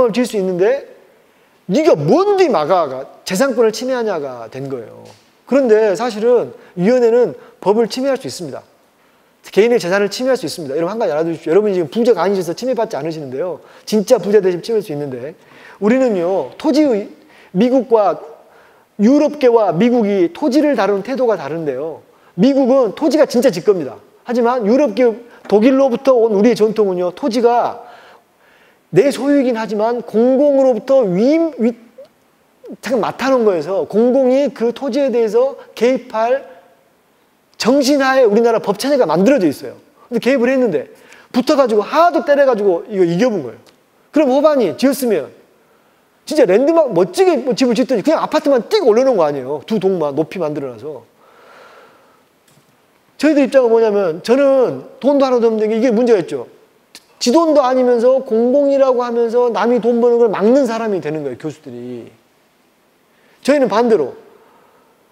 을 지을 수 있는데 네가 뭔데 막아가 재산권을 침해하냐가 된 거예요. 그런데 사실은 위원회는 법을 침해할 수 있습니다. 개인의 재산을 침해할 수 있습니다. 여러분 한 가지 알아두십시오. 여러분이 지금 부자가 아니셔서 침해받지 않으시는데요. 진짜 부자 되시면 침해할 수 있는데 우리는요. 토지의 미국과 유럽계와 미국이 토지를 다루는 태도가 다른데요. 미국은 토지가 진짜 지 겁니다. 하지만 유럽계 독일로부터 온 우리의 전통은요. 토지가 내 소유이긴 하지만 공공으로부터 잠깐 맡아놓은 거여서 공공이 그 토지에 대해서 개입할 정신하에 우리나라 법 체제가 만들어져 있어요. 근데 개입을 했는데 붙어가지고 하도 때려가지고 이거 이겨본 거예요. 그럼 호반이 지었으면 진짜 랜드마크 멋지게 집을 짓더니 그냥 아파트만 띡 올려놓은 거 아니에요. 두 동만 높이 만들어놔서. 저희들 입장은 뭐냐면 저는 돈도 하나도 없는 게 이게 문제가 있죠. 지 돈도 아니면서 공공이라고 하면서 남이 돈 버는 걸 막는 사람이 되는 거예요. 교수들이. 저희는 반대로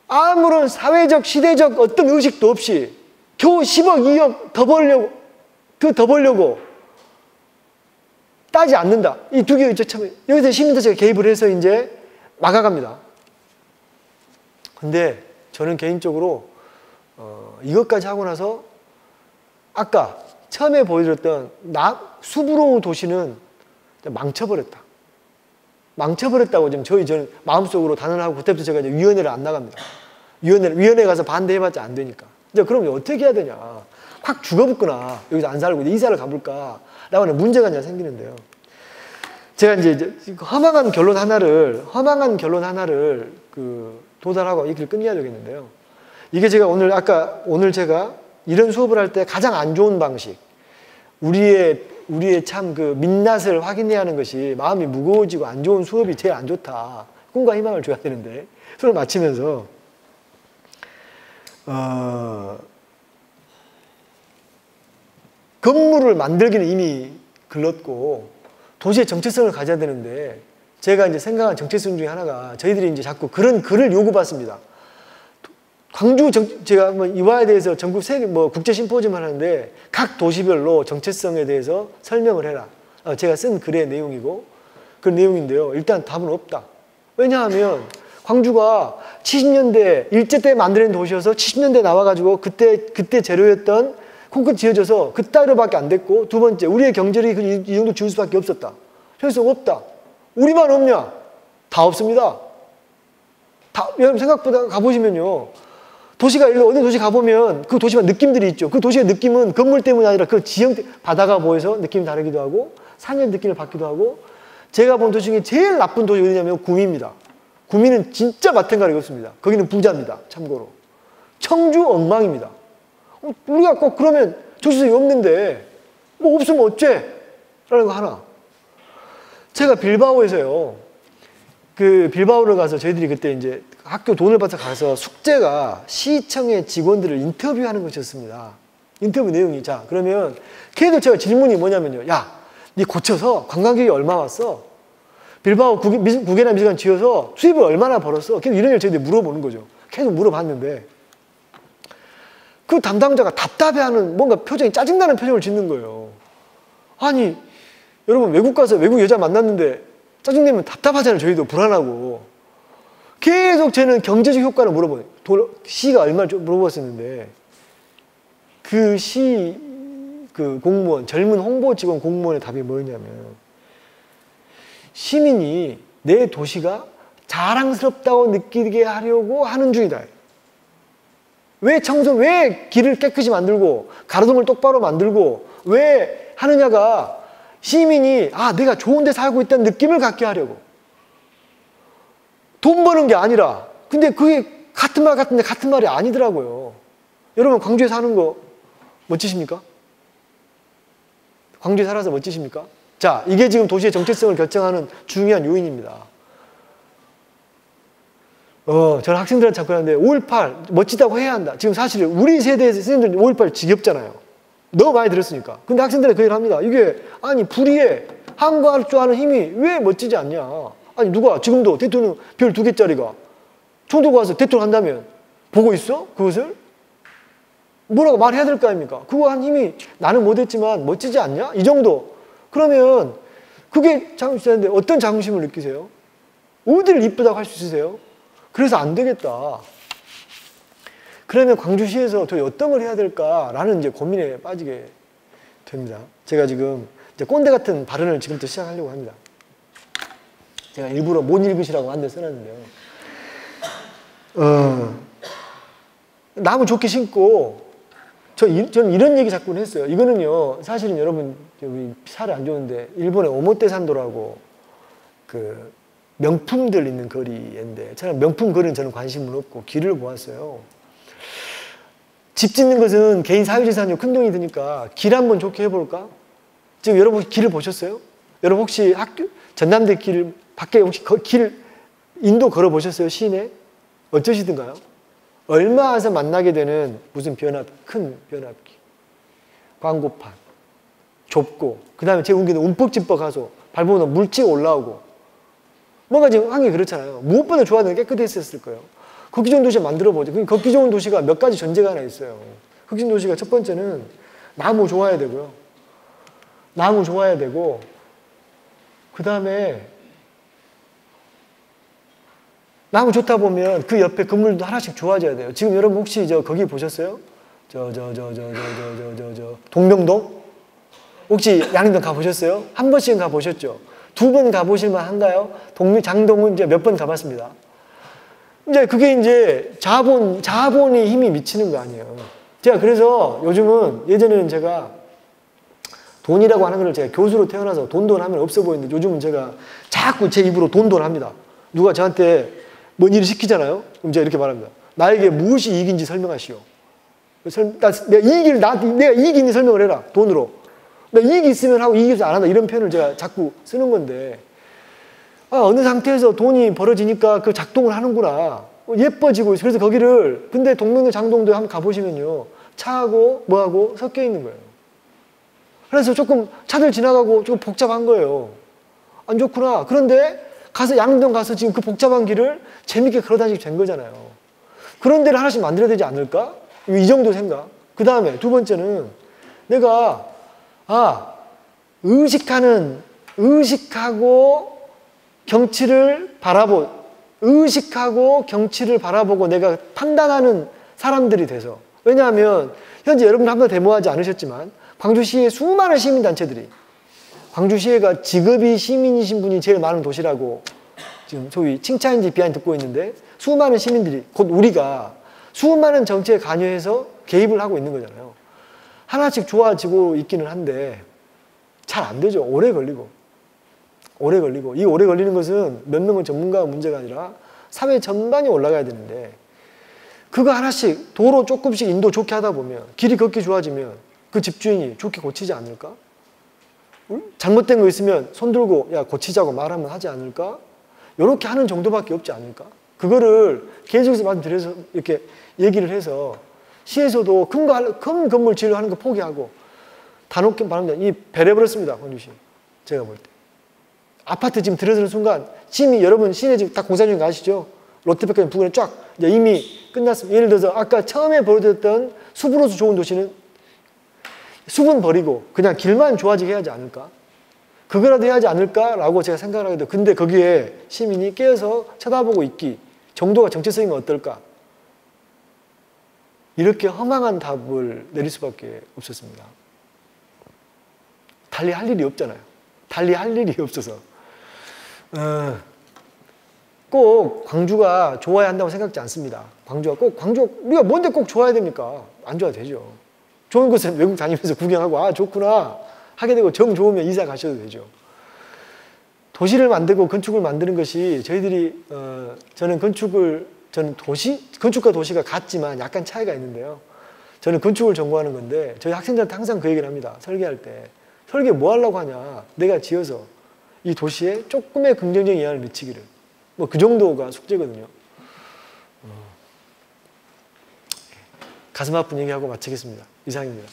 아무런 사회적 시대적 어떤 의식도 없이 겨우 10억 2억 더 벌려고 따지 않는다. 이 두 개 참 여기서 시민단체가 개입을 해서 이제 막아갑니다. 근데 저는 개인적으로 이것까지 하고 나서 아까 처음에 보여드렸던 수부로운 도시는 망쳐버렸다. 망쳐버렸다고 지금 저는 마음속으로 단언하고 그때부터 제가 이제 위원회를 안 나갑니다. 위원회 가서 반대해봤자 안 되니까. 이제 그럼 어떻게 해야 되냐. 확 죽어붙거나 여기서 안 살고 이사를 가볼까. 라고 하는 문제가 이제 생기는데요. 제가 이제 허망한 결론 하나를 도달하고 이 길 끝내야 되겠는데요. 이게 제가 오늘 제가 이런 수업을 할 때 가장 안 좋은 방식. 우리의 참 그 민낯을 확인해야 하는 것이 마음이 무거워지고 안 좋은 수업이 제일 안 좋다. 꿈과 희망을 줘야 되는데 수업을 마치면서 건물을 만들기는 이미 글렀고 도시의 정체성을 가져야 되는데 제가 이제 생각한 정체성 중에 하나가 저희들이 이제 자꾸 그런 글을 요구받습니다. 제가 이와에 대해서 전국 국제 심포지엄 하는데 각 도시별로 정체성에 대해서 설명을 해라. 제가 쓴 글의 내용이고 그런 내용인데요. 일단 답은 없다. 왜냐하면 광주가 70년대 일제 때 만들어낸 도시여서 70년대 나와가지고 그때 재료였던 콘크리트 지어져서 그따위로밖에 안 됐고 두 번째 우리의 경제력이 이 정도 지을 수밖에 없었다. 효율성 없다. 우리만 없냐? 다 없습니다. 여러분 생각보다 가보시면요. 도시가 어느 도시 가보면 그 도시만 느낌들이 있죠. 그 도시의 느낌은 건물 때문이 아니라 그 지형 바다가 보여서 느낌이 다르기도 하고 산의 느낌을 받기도 하고 제가 본 도시 중에 제일 나쁜 도시 어디냐면 구미입니다. 구미는 진짜 마탱가리가 없습니다. 거기는 부자입니다. 참고로. 청주 엉망입니다. 우리가 꼭 그러면 정체성이 없는데 뭐 없으면 어째? 라는 거 하나. 제가 빌바오에서요. 빌바오를 가서 저희들이 그때 이제 학교 돈을 받아 가서 숙제가 시청의 직원들을 인터뷰하는 것이었습니다. 인터뷰 내용이. 자, 그러면 걔들 제가 질문이 뭐냐면요. 야, 니 고쳐서 관광객이 얼마 왔어? 빌바오 국외나 미술관 지어서 수입을 얼마나 벌었어? 걔들 이런 걸 저희들이 물어보는 거죠. 계속 물어봤는데 그 담당자가 답답해하는 뭔가 표정이 짜증나는 표정을 짓는 거예요. 아니, 여러분 외국 가서 외국 여자 만났는데 짜증내면 답답하잖아요. 저희도 불안하고. 계속 저는 경제적 효과를 물어보는 시가 얼마 물어봤었는데 그 공무원, 젊은 홍보 직원 공무원의 답이 뭐였냐면 시민이 내 도시가 자랑스럽다고 느끼게 하려고 하는 중이다. 왜 길을 깨끗이 만들고 가로등을 똑바로 만들고 왜 하느냐가 시민이 내가 좋은 데 살고 있다는 느낌을 갖게 하려고. 돈 버는 게 아니라. 근데 그게 같은 말 같은데 같은 말이 아니더라고요. 여러분 광주에 사는 거 멋지십니까? 광주에 살아서 멋지십니까? 자, 이게 지금 도시의 정체성을 결정하는 중요한 요인입니다. 저는 학생들한테 자꾸 하는데 5.18 멋지다고 해야 한다. 지금 사실 우리 세대의 선생님들 5.18 지겹잖아요. 너무 많이 들었으니까. 근데 학생들은 그 얘기를 합니다. 이게 불의에 항거할 줄 아는 힘이 왜 멋지지 않냐. 아니 누가 지금도 대통령 별 2개짜리가 총독 와서 대통령 한다면 보고 있어? 그것을? 뭐라고 말해야 될 거 아닙니까? 그거 한 힘이 나는 못했지만 멋지지 않냐? 이 정도. 그러면 그게 자긍심인데 어떤 자긍심을 느끼세요? 어디를 이쁘다고 할 수 있으세요? 그래서 안 되겠다. 그러면 광주시에서 도대체 어떤 걸 해야 될까라는 이제 고민에 빠지게 됩니다. 제가 지금 이제 꼰대 같은 발언을 지금부터 시작하려고 합니다. 제가 일부러 못 읽으시라고 한 대 써놨는데요. 나무 좋게 심고, 저는 이런 얘기 자꾸 했어요. 이거는요, 사실은 여러분, 여기 살이 안 좋은데, 일본의 오모테산도라고 그 명품들 있는 거리인데, 저는 명품 거리는 저는 관심은 없고, 길을 보았어요. 집 짓는 것은 개인 사유재산이고 큰 돈이 드니까 길 한번 좋게 해볼까? 지금 여러분 길을 보셨어요? 여러분 혹시 전남대 길, 밖에 혹시 길, 인도 걸어보셨어요? 시내? 어쩌시든가요? 얼마 와서 만나게 되는 무슨 큰 변압기, 광고판, 좁고, 그 다음에 제 운기는 움뻑집뻑 가서 밟으면 물집 올라오고, 뭔가 지금 환경이 그렇잖아요. 무엇보다 좋아하는 게 깨끗했을 거예요. 걷기 좋은 도시 만들어보죠. 걷기 좋은 도시가 몇 가지 전제가 하나 있어요. 걷기 좋은 도시가 첫 번째는 나무 좋아야 되고요. 나무 좋아야 되고, 그 다음에 나무 좋다 보면 그 옆에 건물도 하나씩 좋아져야 돼요. 지금 여러분 혹시 거기 보셨어요? 동명동? 혹시 양림동 가보셨어요? 한 번씩은 가보셨죠? 2번 가보실만 한가요? 장동은 이제 몇 번 가봤습니다. 이제 그게 이제 자본이 힘이 미치는 거 아니에요. 제가 그래서 요즘은, 예전에는 제가 돈이라고 하는 걸 제가 교수로 태어나서 돈 하면 없어 보이는데 요즘은 제가 자꾸 제 입으로 돈 합니다. 누가 저한테 뭔 일을 시키잖아요? 그럼 제가 이렇게 말합니다. 나에게 무엇이 이익인지 설명하시오. 내가 이익인지 설명을 해라. 돈으로. 내가 이익이 있으면 하고 이익이 없으면 안 한다. 이런 표현을 제가 자꾸 쓰는 건데, 어느 상태에서 돈이 벌어지니까 그 작동을 하는구나. 예뻐지고 있어요. 그래서 거기를, 근데 동명도 장동도 한번 가보시면요. 차하고 뭐하고 섞여 있는 거예요. 그래서 조금 차들 지나가고 조금 복잡한 거예요. 안 좋구나. 그런데 가서 양동 가서 지금 그 복잡한 길을 재밌게 걸어다니게 된 거잖아요. 그런 데를 하나씩 만들어야 되지 않을까? 이 정도 생각. 그 다음에 두 번째는 내가 의식하고 경치를 바라보고 내가 판단하는 사람들이 돼서. 왜냐하면 현재 여러분 한 번 데모하지 않으셨지만 광주시의 수많은 시민단체들이, 광주시가 직업이 시민이신 분이 제일 많은 도시라고 지금 소위 칭찬인지 비하인드 듣고 있는데, 수많은 시민들이, 곧 우리가 수많은 정치에 관여해서 개입을 하고 있는 거잖아요. 하나씩 좋아지고 있기는 한데 잘 안 되죠. 오래 걸리고. 이 오래 걸리는 것은 몇 명의 전문가의 문제가 아니라 사회 전반이 올라가야 되는데, 그거 하나씩 도로 조금씩 인도 좋게 하다 보면, 길이 걷기 좋아지면 그 집주인이 좋게 고치지 않을까? 잘못된 거 있으면 손 들고 야 고치자고 말하면 하지 않을까? 이렇게 하는 정도밖에 없지 않을까? 그거를 계속해서 말씀드려서 이렇게 얘기를 해서 시에서도 큰 건물 지으려 하는 거 포기하고 다 놓게 말합니다. 이 배려버렸습니다. 광주시. 제가 볼 때. 아파트 지금 들어서는 순간 여러분 시내 지금 다 공사 중인 거 아시죠? 롯데백화점 부근에 쫙 이제 이미 끝났습니다. 예를 들어서 아까 처음에 보여드렸던 숲으로서 좋은 도시는 숲은 버리고 그냥 길만 좋아지게 해야지 않을까? 그거라도 해야지 않을까라고 제가 생각을 하게 돼요. 근데 거기에 시민이 깨어서 쳐다보고 있기 정도가 정체성이 어떨까? 이렇게 허망한 답을 내릴 수밖에 없었습니다. 달리 할 일이 없잖아요. 달리 할 일이 없어서. 꼭 광주가 좋아야 한다고 생각지 않습니다. 우리가 뭔데 꼭 좋아야 됩니까? 안 좋아도 되죠. 좋은 곳은 외국 다니면서 구경하고 좋구나 하게 되고 정 좋으면 이사 가셔도 되죠. 도시를 만들고 건축을 만드는 것이 저희들이 저는 건축과 도시가 같지만 약간 차이가 있는데요. 저는 건축을 전공하는 건데 저희 학생들한테 항상 그 얘기를 합니다. 설계할 때. 설계 뭐 하려고 하냐. 내가 지어서 이 도시에 조금의 긍정적인 영향을 미치기를. 뭐 그 정도가 숙제거든요. 가슴 아픈 얘기하고 마치겠습니다. 이상입니다.